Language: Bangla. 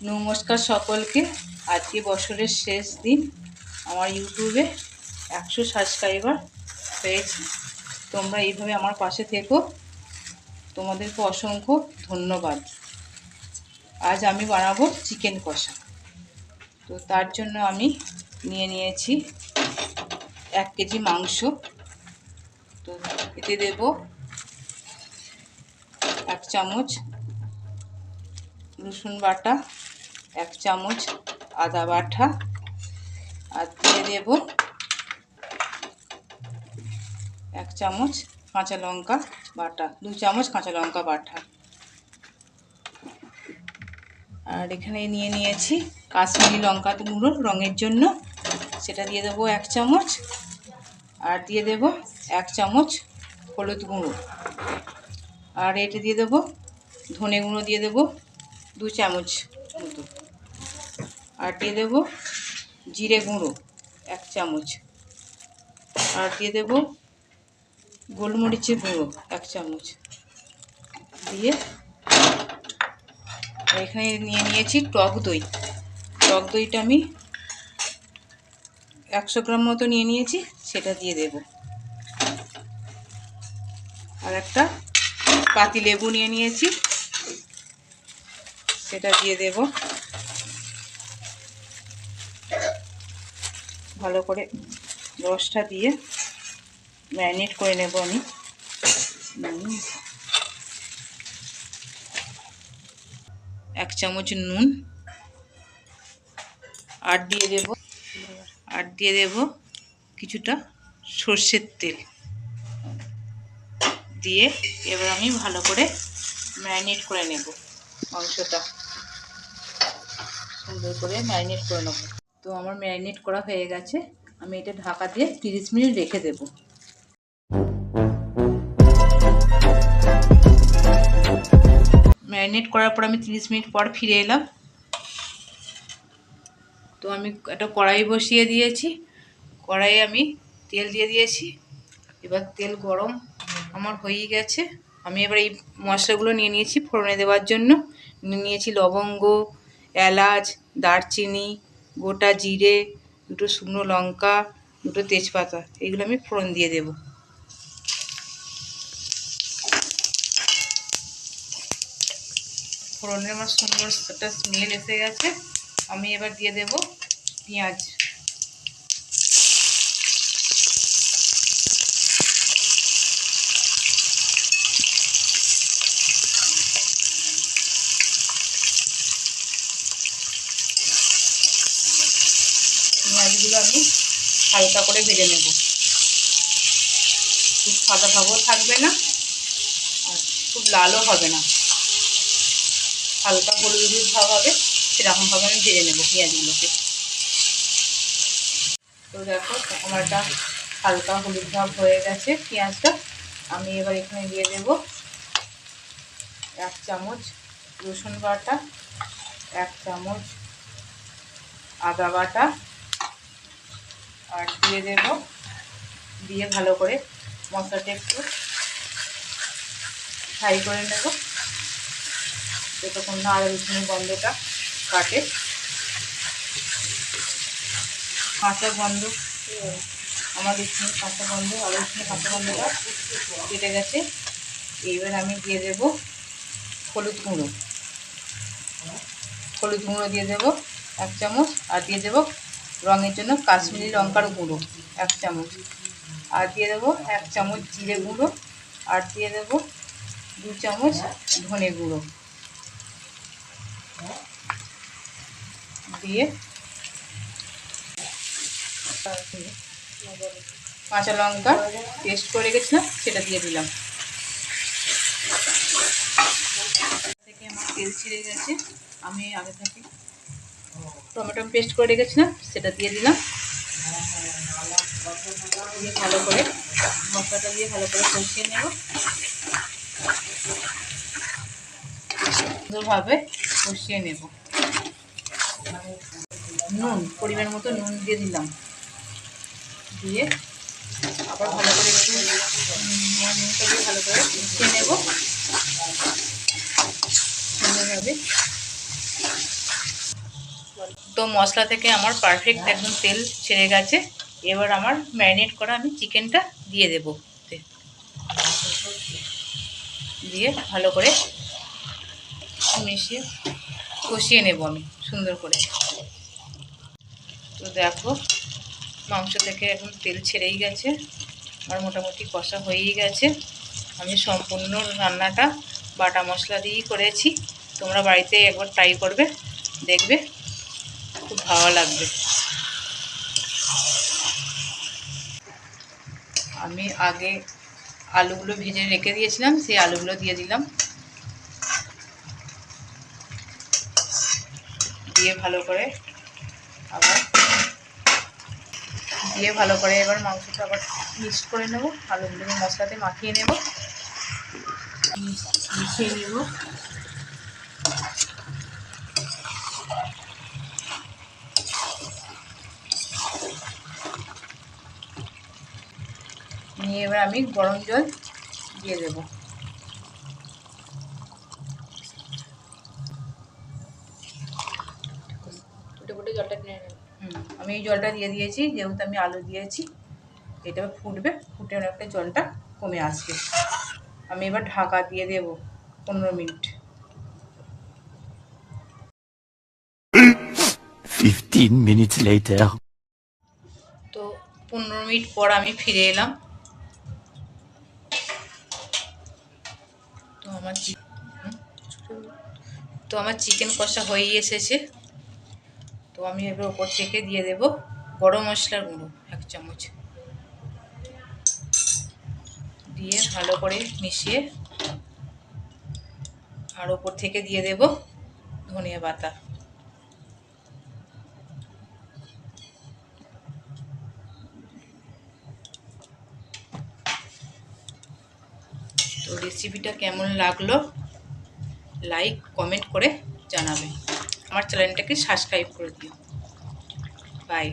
নমস্কার সকলকে। আজকে বছরের শেষ দিন, আমার ইউটিউবে 100 সাবস্ক্রাইবার হয়েছে। তোমরা এইভাবে আমার পাশে থেকো, তোমাদেরকে অসংখ্য ধন্যবাদ। আজ আমি বানাবো চিকেন কষা। তো তার জন্য আমি নিয়েছি 1 কেজি মাংস। তো এতে দেব 1 চামচ রসুন বাটা, 1 চামচ আদা বাটা, আর দিয়ে দেব 1 চামচ কাঁচা লঙ্কা বাটা, 2 চামচ কাঁচা লঙ্কা বাটা। আর এখানে নিয়েছি কাশ্মীরি লঙ্কা গুঁড়ো রঙের জন্য, সেটা দিয়ে দেবো 1 চামচ। আর দিয়ে দেব 1 চামচ হলুদ গুঁড়ো। আর এটা দিয়ে দেবো ধনে গুঁড়ো, দিয়ে দেবো 2 চামচ মতো। আর দিয়ে দেবো জিরে গুঁড়ো 1 চামচ। আর দিয়ে দেবো গোলমরিচের গুঁড়ো 1 চামচ দিয়ে এখানে নিয়েছি টক দই। টক দইটা আমি 100 গ্রাম মতো নিয়েছি, সেটা দিয়ে দেব। আর একটা পাতি লেবু নিয়েছি, সেটা দিয়ে দেব। ভালো করে রসটা দিয়ে ম্যারিনেট করে নেব আমি। 1 চামচ নুন, আর দিয়ে দেব কিছুটা সর্ষের তেল দিয়ে এবার আমি ভালো করে ম্যারিনেট করে নেব। মাংসটা সুন্দর করে ম্যারিনেট করে নেব। তো আমার ম্যারিনেট করা হয়ে গেছে, আমি এটা ঢাকা দিয়ে 30 মিনিট রেখে দেব। ম্যারিনেট করার পর আমি 30 মিনিট পর ফিরে এলাম। তো আমি একটা কড়াই বসিয়ে দিয়েছি, কড়াইয়ে আমি তেল দিয়ে দিয়েছি। এবার তেল গরম আমার হয়ে গেছে। আমি এবার এই মশলাগুলো নিয়েছি ফোড়নে দেওয়ার জন্য। নিয়েছি লবঙ্গ, এলাচ, দারচিনি, গোটা জিরে, 2টো শুকনো লঙ্কা, 2টো তেজপাতা। এগুলো আমি ফোড়ন দিয়ে দেব। ফোড়নের আমার সুন্দর একটা স্মেল এসে গেছে। আমি এবার দিয়ে দেব পেঁয়াজ। পেঁয়াজগুলো আমি হালকা করে ভেজে নেব। খুব সাদা ভাবও থাকবে না, আর খুব লালও হবে না, হালকা হলুদ হলুদ ভাব হবে, সেরকমভাবে আমি ভেজে নেব পেঁয়াজগুলোকে। তো দেখো আমার এটা হালকা হলুদ ভাব হয়ে গেছে পেঁয়াজটা। আমি এবার এখানে দিয়ে দেব 1 চামচ রসুন বাটা, 1 চামচ আদা বাটা, আর দিয়ে দেব। দিয়ে ভালো করে মশলাটা একটু ফ্রাই করে নেব, যতক্ষণ না আদা রসুনের গন্ধটা কাটে। কাঁচা গন্ধ আমার রসুনের কাঁচা গন্ধ, আদা রসুনের কাঁচা গন্ধটা কেটে গেছে। এইবার আমি দিয়ে দেব হলুদ গুঁড়ো। হলুদ গুঁড়ো দিয়ে দেব 1 চামচ। আর দিয়ে দেব রঙের জন্য কাশ্মীরি লঙ্কার গুঁড়ো 1 চামচ। আর দিয়ে দেব 1 চামচ জিরে গুঁড়ো। আর দিয়ে দেব 2 চামচ ধনে গুঁড়ো দিয়ে কাঁচা লঙ্কা পেস্ট করে রেখেছিলাম, সেটা দিয়ে দিলাম। থেকে আমার তেল ছিঁড়ে গেছে, আমি আগে থেকে টমেটো পেস্ট করে রেখেছিলাম, সেটা দিয়ে দিলাম। দিয়ে ভালো করে মশলাটা দিয়ে ভালো করে কষিয়ে নেব, সুন্দরভাবে কষিয়ে নেব। নুন পরিমাণ মতো নুন দিয়ে দিলাম, দিয়ে আবার ভালো করে একটু নুনটা দিয়ে ভালো করে কষিয়ে নেব সুন্দরভাবে। তো মশলা থেকে আমার পারফেক্ট একদম তেল ছেড়ে গেছে। এবার আমার ম্যারিনেট করা আমি চিকেনটা দিয়ে দেবো, দিয়ে ভালো করে মিশিয়ে কষিয়ে নেব আমি সুন্দর করে। তো দেখো মাংস থেকে এখন তেল ছেড়েই গেছে, আর মোটামুটি কষা হয়েই গেছে। আমি সম্পূর্ণ রান্নাটা বাটা মশলা দিয়েই করেছি। তোমরা বাড়িতে একবার ট্রাই করবে, দেখবে খুব ভালো লাগবে। আমি আগে আলুগুলো ভেজে রেখে দিয়েছিলাম, সেই আলুগুলো দিয়ে দিলাম, দিয়ে ভালো করে এবার মাংসটা আবার মিক্স করে নেব, আলুগুলো মশলাতে মাখিয়ে নেব, মিশিয়ে নেব। নিয়ে এবার আমি গরম জল দিয়ে দেব। জলটা কিনে নেব। আমি এই জলটা দিয়ে দিয়েছি, যেহেতু আমি আলু দিয়েছি। এটা ফুটবে, ফুটে অনেকটা জলটা কমে আসবে। আমি এবার ঢাকা দিয়ে দেব 15 মিনিট। 15 minutes later. তো 15 মিনিট পর আমি ফিরে এলাম। তো আমার চিকেন কষা হয়েই এসেছে। তো আমি এবার ওপর থেকে দিয়ে দেব গরম মশলার গুঁড়ো 1 চামচ, দিয়ে ভালো করে মিশিয়ে আর ওপর থেকে দিয়ে দেব ধনিয়া পাতা। তো রেসিপিটা কেমন লাগলো লাইক কমেন্ট করে জানাবে। আমার চ্যানেলটাকে সাবস্ক্রাইব করে দিও। বাই।